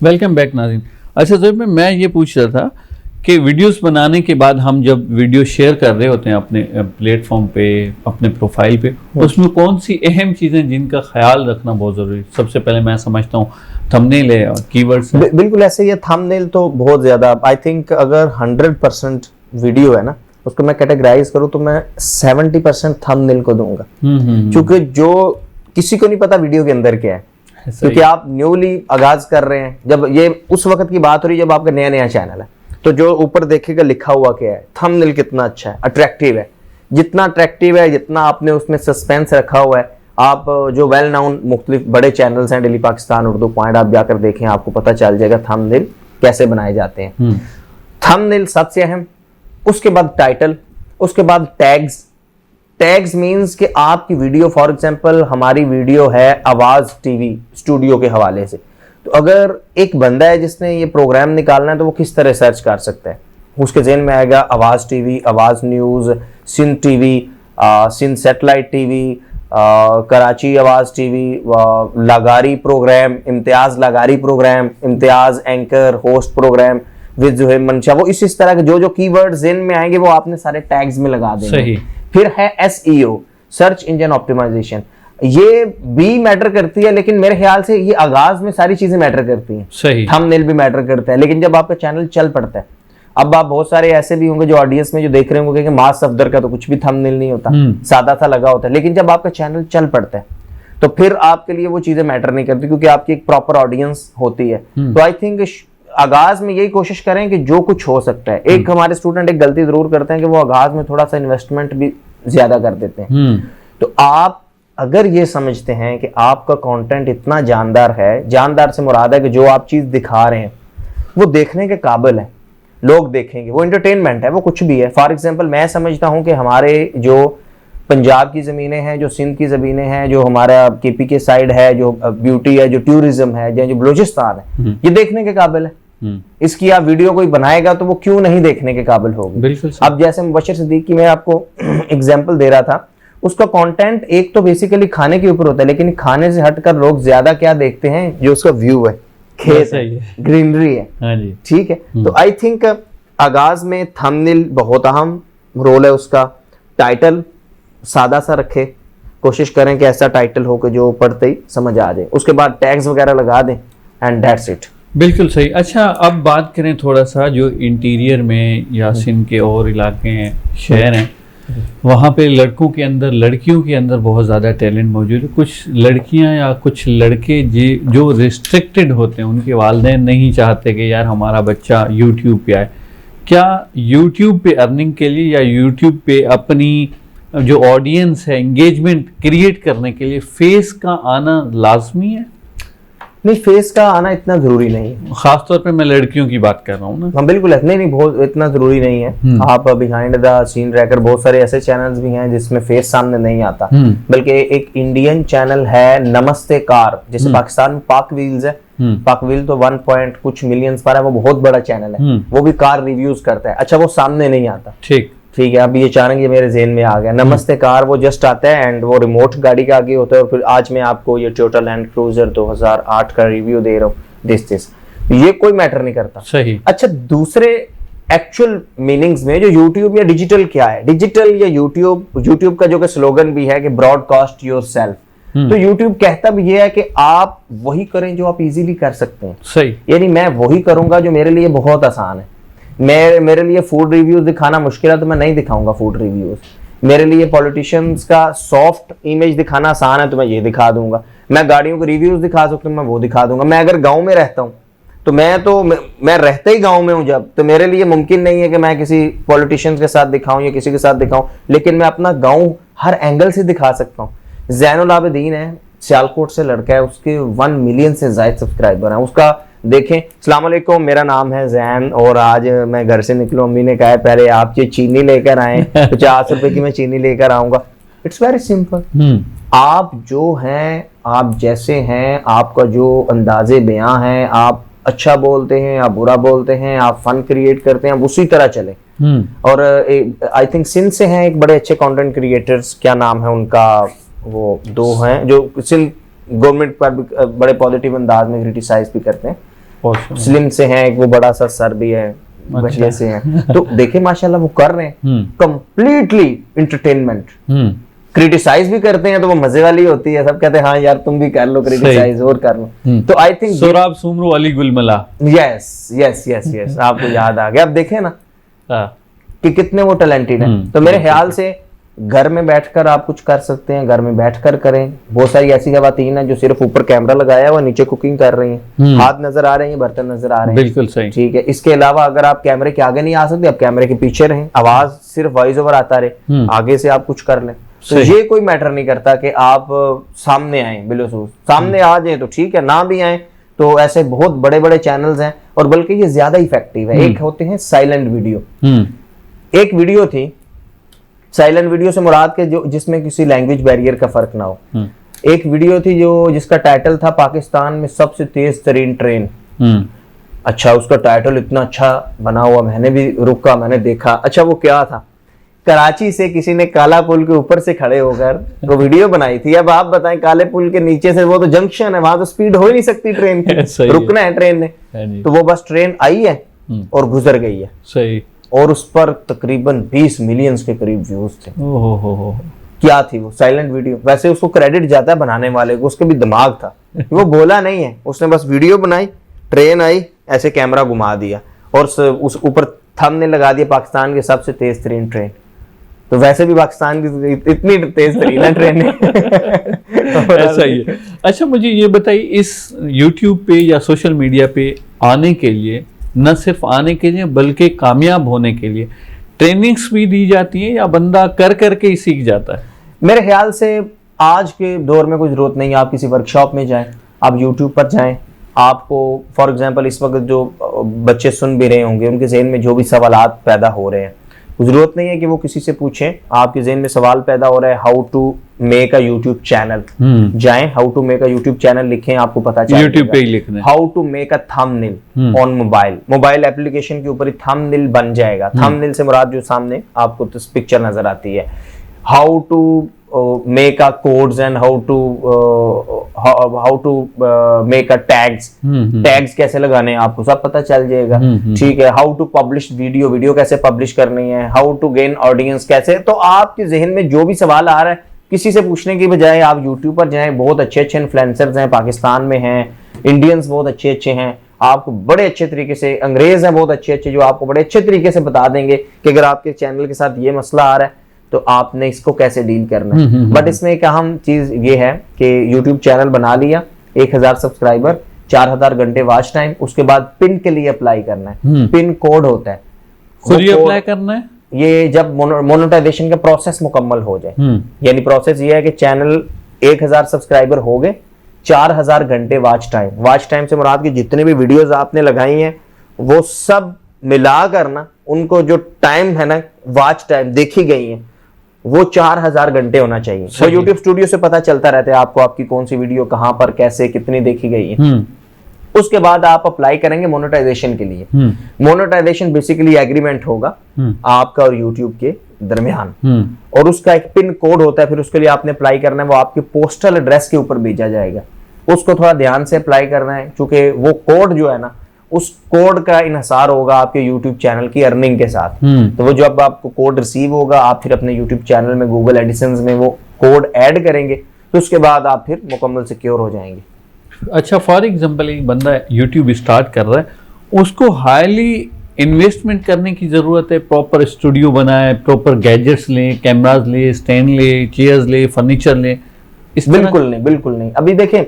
Welcome back नाज़रीन। अच्छा ज़ोहैब में मैं ये पूछ रहा था कि वीडियोस बनाने के बाद हम जब वीडियो शेयर कर रहे होते हैं अपने प्लेटफॉर्म पे, अपने प्रोफाइल पे, उसमें कौन सी अहम चीज़ें जिनका ख्याल रखना बहुत ज़रूरी है? सबसे पहले मैं समझता हूँ थंबनेल है और कीवर्ड्स है। बिल्कुल ऐसे ही है। थंबनेल तो बहुत ज़्यादा, आई थिंक अगर 100% वीडियो है ना, उसको मैं कैटेगराइज करूँ तो मैं 70% थंबनेल को दूंगा, क्योंकि जो किसी को नहीं पता वीडियो के अंदर क्या है, क्योंकि आप न्यूली आगाज कर रहे हैं। जब ये उस वक्त की बात हो रही है जब आपका नया नया चैनल है, तो जो ऊपर देखेगा लिखा हुआ क्या है, थंबनेल कितना अच्छा है, अट्रैक्टिव है। जितना अट्रैक्टिव है, जितना आपने उसमें सस्पेंस रखा हुआ है, आप जो वेल नाउन मुख्तलिफ बड़े चैनल्स हैं, डेली पाकिस्तान, उर्दू पॉइंट, आप जाकर देखें, आपको पता चल जाएगा थंबनेल कैसे बनाए जाते हैं। थंबनेल सबसे अहम, उसके बाद टाइटल, उसके बाद टैग्स। टैग्स मींस कि आपकी वीडियो, फॉर एग्जांपल हमारी वीडियो है आवाज टीवी स्टूडियो के हवाले से, तो अगर एक बंदा है जिसने ये प्रोग्राम निकालना है तो वो किस तरह सर्च कर सकता है? उसके ज़हन में आएगा Awaz TV, Awaz news, Sindh TV, Sindh satellite TV, Karachi Awaz TV, Lagari programme, Imtiaz Lagari programme, Imtiaz anchor host programme with जो है मंशा, वो इस तरह के जो कीवर्ड ज़हन में आएंगे वो आपने सारे टैग्स में लगा देंगे। सही। फिर है SEO, सर्च इंजन ऑप्टिमाइजेशन। ये भी मैटर करती है, लेकिन मेरे ख्याल से ये आगाज में सारी चीजें मैटर करती हैं। सही। थंबनेल भी मैटर करता है, लेकिन जब आपका चैनल चल पड़ता है, अब आप बहुत सारे ऐसे भी होंगे जो ऑडियंस में जो देख रहे होंगे कि मास सफदर का तो कुछ भी थंबनेल नहीं होता, सादा सा लगा होता है, लेकिन जब आपका चैनल चल पड़ता है तो फिर आपके लिए वो चीजें मैटर नहीं करती, क्योंकि आपकी एक प्रॉपर ऑडियंस होती है। तो आई थिंक आगाज में यही कोशिश करें कि जो कुछ हो सकता है। एक हमारे स्टूडेंट एक गलती जरूर करते हैं कि वो आगाज में थोड़ा सा इन्वेस्टमेंट भी ज्यादा कर देते हैं। तो आप अगर ये समझते हैं कि आपका कंटेंट इतना जानदार है, जानदार से मुराद है कि जो आप चीज दिखा रहे हैं वो देखने के काबिल है, लोग देखेंगे, वो एंटरटेनमेंट है, वो कुछ भी है। फॉर एग्जांपल मैं समझता हूं कि हमारे जो पंजाब की ज़मीनें हैं, जो सिंध की ज़मीनें हैं, जो हमारा KP के साइड है, जो ब्यूटी है, जो टूरिज्म है, जो बलूचिस्तान है, ये देखने के काबिल है। इसकी आप वीडियो कोई बनाएगा तो वो क्यों नहीं देखने के काबिल होगी। अब जैसे मुबश्शिर सिद्दीक की मैं आपको एग्जांपल दे रहा था, उसका कंटेंट एक तो बेसिकली खाने के ऊपर होता है, लेकिन खाने से हटकर लोग ज्यादा क्या देखते हैं, जो उसका व्यू है, खेत है, ग्रीनरी है। हाँ जी, ठीक है। तो आई थिंक आगाज में थंबनेल बहुत अहम रोल है उसका। टाइटल सादा सा रखे, कोशिश करें कि ऐसा टाइटल हो कि जो पढ़ते ही समझ आ जाए। उसके बाद टैग्स वगैरह लगा दें एंड दैट्स इट। बिल्कुल सही। अच्छा, अब बात करें थोड़ा सा जो इंटीरियर में या सिंध के और इलाके हैं, शहर हैं, वहाँ पे लड़कों के अंदर, लड़कियों के अंदर बहुत ज़्यादा टैलेंट मौजूद है। कुछ लड़कियाँ या कुछ लड़के जो रिस्ट्रिक्टेड होते हैं, उनके वालिदैन नहीं चाहते कि यार हमारा बच्चा यूट्यूब पे आए। क्या यूट्यूब पे अर्निंग के लिए या यूट्यूब पे अपनी जो ऑडियंस है एंगेजमेंट क्रिएट करने के लिए फेस का आना लाजमी है? नहीं, फेस का आना इतना जरूरी नहीं है, खासतौर पे मैं लड़कियों की बात कर रहा हूँ ना। हाँ बिल्कुल, नहीं बहुत इतना जरूरी नहीं है। आप बिहाइंड द सीन रहकर, बहुत सारे ऐसे चैनल्स भी हैं जिसमें फेस सामने नहीं आता, बल्कि एक इंडियन चैनल है नमस्ते कार, जैसे पाकिस्तान में पाक व्हील्स है, पाक व्हील तो 1 पॉइंट कुछ मिलियंस पर है, वो बहुत बड़ा चैनल है, वो भी कार रिव्यूज करता है। अच्छा, वो सामने नहीं आता, ठीक है। अब ये अचानक ये मेरे ज़हन में आ गया, नमस्ते कार, वो जस्ट आता है एंड वो रिमोट गाड़ी के आगे होता है, और फिर आज मैं आपको ये टोयोटा लैंड क्रूजर 2008 का रिव्यू दे रहा हूँ, दिस ये कोई मैटर नहीं करता। सही। अच्छा, दूसरे एक्चुअल मीनिंग्स में जो यूट्यूब या डिजिटल क्या है, डिजिटल या यूट्यूब का जो कि स्लोगन भी है कि ब्रॉडकास्ट योरसेल्फ, तो यूट्यूब कहता भी ये है कि आप वही करें जो आप इजीली कर सकते हैं। सही। यानी मैं वही करूंगा जो मेरे लिए बहुत आसान है। मेरे लिए फूड रिव्यूज दिखाना मुश्किल है तो मैं नहीं दिखाऊंगा फूड रिव्यूज। मेरे लिए पॉलिटिशियंस का सॉफ्ट इमेज दिखाना आसान है तो मैं ये दिखा दूंगा। मैं गाड़ियों के रिव्यूज दिखा सकता हूँ, मैं वो दिखा दूंगा। मैं अगर गांव में रहता हूँ तो मैं रहते ही गांव में हूँ जब, तो मेरे लिए मुमकिन नहीं है कि मैं किसी पॉलिटिशियंस के साथ दिखाऊं या किसी के साथ दिखाऊं, लेकिन मैं अपना गांव हर एंगल से दिखा सकता हूँ। ज़ैनुल आबिदीन है, सियालकोट से लड़का है, उसके 1 मिलियन से ज्यादा सब्सक्राइबर हैं। उसका देखें, अस्सलाम वालेकुम, मेरा नाम है जैन और आज मैं घर से निकलूं, अम्मी ने कहा है पहले आप ये चीनी लेकर आए, 50 रुपए की मैं चीनी लेकर आऊंगा। It's very simple. आप जो हैं, आप जैसे हैं, आपका जो अंदाजे बयां है, आप अच्छा बोलते हैं, आप बुरा बोलते हैं, आप फन क्रिएट करते हैं, आप उसी तरह चले। और आई थिंक सिंध से हैं एक बड़े अच्छे कंटेंट क्रिएटर्स, क्या नाम है उनका, वो 2 हैं जो सिंध गवर्नमेंट पर भी बड़े पॉजिटिव अंदाज में क्रिटिसाइज भी करते हैं। स्लिम से हैं, एक वो बड़ा सा सर भी है, बच्चे से हैं। तो देखिए माशाल्लाह वो कर रहे हैं कंप्लीटली एंटरटेनमेंट। क्रिटिसाइज भी करते हैं तो वो मजे वाली होती है, सब कहते हैं हाँ यार तुम भी कर लो क्रिटिसाइज और कर लो। तो I think Sohrab Soomro Ali Gulmala, yes yes yes yes, आपको याद आ गया। अब देखें ना कि कितने वो टैलेंटेड हैं। तो मेरे ख्याल से घर में बैठकर आप कुछ कर सकते हैं, घर में बैठकर करें। बहुत सारी ऐसी खवातीन हैं जो सिर्फ ऊपर कैमरा लगाया हुआ नीचे कुकिंग कर रही हैं, हाथ नजर आ रहे हैं, बर्तन नजर आ रहे हैं, बिल्कुल सही, ठीक है। इसके अलावा अगर आप कैमरे के आगे नहीं आ सकते, आप कैमरे के पीछे रहें, आवाज सिर्फ वॉइस ओवर आता रहे, आगे से आप कुछ कर लें। तो ये कोई मैटर नहीं करता कि आप सामने आए, बिल्कुल सामने आ जाए तो ठीक है, ना भी आए तो ऐसे बहुत बड़े बड़े चैनल्स हैं, और बल्कि ये ज्यादा इफेक्टिव है। एक होते हैं साइलेंट वीडियो, एक वीडियो थी साइलेंट वीडियो से मुराद के जो जिसमें किसी लैंग्वेज बैरियर का फर्क ना हो। एक वीडियो थी जो जिसका टाइटल था पाकिस्तान में सबसे तेज तरीन ट्रेन। अच्छा, उसका टाइटल इतना अच्छा बना हुआ, मैंने भी रुका, मैंने देखा। अच्छा वो क्या था, कराची से किसी ने काला पुल के ऊपर से खड़े होकर वो वीडियो बनाई थी। अब आप बताएं, काले पुल के नीचे से वो तो जंक्शन है, वहां तो स्पीड हो ही नहीं सकती ट्रेन की, रुकना है ट्रेन ने, तो वो बस ट्रेन आई है और गुजर गई है। सही। और उस पर तकरीबन 20 मिलियन के करीब व्यूज थे। हो। क्या थी वो साइलेंट वीडियो। वैसे उसको क्रेडिट जाता है बनाने वाले को, उसके भी दिमाग था, वो बोला नहीं है, उसने बस वीडियो बनाई, ट्रेन आई, ऐसे कैमरा घुमा दिया और उस ऊपर थंबनेल लगा दिया पाकिस्तान की सबसे तेज तरीन ट्रेन। तो वैसे भी पाकिस्तान की इतनी तेज तरीन है ट्रेन ऐसा ही है। अच्छा मुझे ये बताइए, इस YouTube पे या सोशल मीडिया पे आने के लिए, न सिर्फ आने के लिए बल्कि कामयाब होने के लिए ट्रेनिंग्स भी दी जाती है या बंदा कर करके ही सीख जाता है? मेरे ख्याल से आज के दौर में कोई जरूरत नहीं है आप किसी वर्कशॉप में जाएं, आप YouTube पर जाएं। आपको फॉर एग्जांपल इस वक्त जो बच्चे सुन भी रहे होंगे, उनके जहन में जो भी सवालात पैदा हो रहे हैं, जरूरत नहीं है कि वो किसी से पूछें। आपके जहन में सवाल पैदा हो रहा है, how to make a YouTube channel, जाएं how to make a YouTube channel लिखें, आपको पता चलेगा यूट्यूब पे ही लिखना है। How to make a thumbnail on mobile application के ऊपर ही थंबनेल बन जाएगा। थंबनेल से मुराद जो सामने आपको तो पिक्चर नजर आती है। How to make a codes and how to make a tags कैसे लगाने हैं आपको सब पता चल जाएगा, ठीक है। हाउ टू पब्लिश वीडियो कैसे पब्लिश करनी है, हाउ टू गेन ऑडियंस कैसे। तो आपके जहन में जो भी सवाल आ रहा है, किसी से पूछने की बजाय आप यूट्यूब पर जाएं, बहुत अच्छे अच्छे इन्फ्लुएंसर्स हैं, पाकिस्तान में हैं, इंडियंस बहुत अच्छे अच्छे हैं, आपको बड़े अच्छे तरीके से, अंग्रेज हैं बहुत अच्छे अच्छे जो आपको बड़े अच्छे तरीके से बता देंगे कि अगर आपके चैनल के साथ ये मसला आ रहा है तो आपने इसको कैसे डील करना है। बट इसमें एक अहम चीज ये है कि यूट्यूब चैनल बना लिया, 1000 सब्सक्राइबर, 4000 घंटे वॉच टाइम, उसके बाद पिन के लिए अप्लाई करना है। पिन कोड होता है, खुद ही अप्लाई करना है। ये जब मोनेटाइजेशन का प्रोसेस मुकम्मल हो जाए, यानी प्रोसेस ये है कि चैनल 1000 सब्सक्राइबर हो गए, 4000 घंटे वॉच टाइम से मुराद की जितने भी वीडियोस आपने लगाई हैं वो सब मिला करना, उनको जो टाइम है ना वॉच टाइम देखी गई है वो 4000 घंटे होना चाहिए। वो यूट्यूब स्टूडियो से पता चलता रहता है आपको, आपकी कौन सी वीडियो कहां पर कैसे कितनी देखी गई है। उसके बाद आप अप्लाई करेंगे मोनेटाइजेशन के लिए। मोनेटाइजेशन बेसिकली एग्रीमेंट होगा आपका और यूट्यूब के दरमियान, और उसका एक पिन कोड होता है, फिर उसके लिए आपने अप्लाई करना है, वो आपके पोस्टल एड्रेस के ऊपर भेजा जाएगा। उसको थोड़ा ध्यान से अप्लाई करना है, क्योंकि वो कोड जो है ना, उस कोड का इन्हिसार होगा आपके YouTube चैनल की अर्निंग के साथ। तो वो जब आपको कोड रिसीव होगा, आप फिर अपने YouTube चैनल में गूगल एडिसेंस में वो कोड ऐड करेंगे, तो उसके बाद आप फिर मुकम्मल सिक्योर हो जाएंगे। अच्छा, फॉर एग्जांपल एक बंदा YouTube स्टार्ट कर रहा है, उसको हाईली इन्वेस्टमेंट करने की जरूरत है, प्रॉपर स्टूडियो बनाए, प्रॉपर गैजेट्स ले, कैमराज ले, स्टैंड ले, चेयर्स ले, फर्नीचर ले? बिल्कुल नहीं। अभी देखें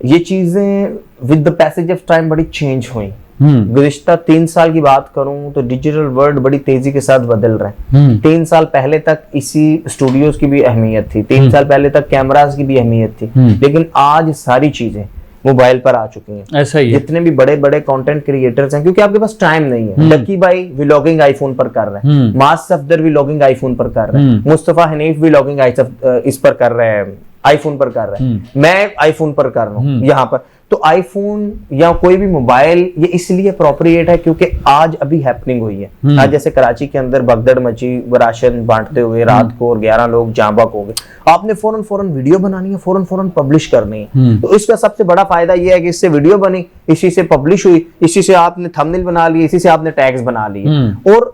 ये चीजें with the passage of time बड़ी चेंज हुई। गुज़िश्ता 3 साल की बात करूं तो डिजिटल वर्ल्ड बड़ी तेजी के साथ बदल रहा है। 3 साल पहले तक इसी स्टूडियोज की भी अहमियत थी, 3 साल पहले तक कैमरास की भी अहमियत थी, लेकिन आज सारी चीजें मोबाइल पर आ चुकी हैं। ऐसा ही है। जितने भी बड़े बड़े कंटेंट क्रिएटर्स हैं, क्योंकि आपके पास टाइम नहीं है। लकी भाई व्लॉगिंग आईफोन पर कर रहे हैं, मास सफदर व्लॉगिंग आईफोन पर कर रहे हैं, मुस्तफा हनीफ व्लॉगिंग इस पर कर रहे हैं, आईफोन पर कर रहे हैं, मैं आईफोन पर कर रहा हूँ यहाँ पर। तो तो आईफोन या कोई भी मोबाइल ये इसलिए अप्रोप्रिएट है क्योंकि आज अभी हैपनिंग हुई है। आज जैसे कराची के अंदर भगदड़ मची, राशन बांटते हुए रात को, और 11 लोग जाँ बहक हो गए। आपने फौरन वीडियो बनानी है, फौरन पब्लिश करनी है। तो इसका सबसे बड़ा फायदा ये है कि इससे वीडियो बनी, इसी से पब्लिश हुई, इसी से आपने थंबनेल बना लिए, इसी से आपने टैग्स बना लिए। और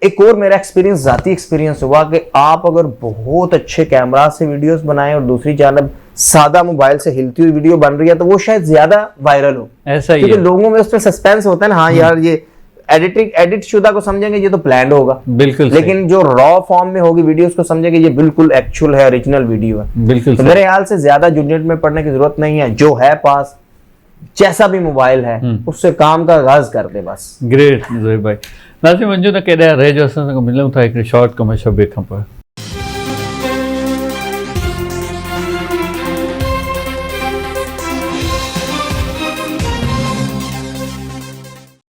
एक और मेरा जाती एक्सपीरियंस हुआ कि आप अगर बहुत अच्छे कैमरा से वीडियोस बनाएं और दूसरी जानब सादा मोबाइल से हिलती हुई वीडियो बन रही है, तो वो शायद ज्यादा वायरल हो। ऐसा ही क्योंकि है। लोगों में उसमें सस्पेंस होता है ना, हाँ यार ये एडिट शुदा को समझेंगे ये तो प्लान्ड होगा, बिल्कुल। लेकिन जो रॉ फॉर्म में होगी वीडियोस को समझेंगे ये बिल्कुल एक्चुअल है, ओरिजिनल वीडियो है। बिल्कुल। तो मेरे ख्याल से ज्यादा झंझट में पड़ने की जरूरत नहीं है। जो है पास, जैसा भी मोबाइल है उससे काम का आगाज कर दे बस। ग्रेट ज़ोहिब भाई। नाज़रीन, मंजू त केॾा रहिजो असां सां मिलूं था हिकिड़े शॉर्ट कमर्शियल ब्रेक खां पोइ।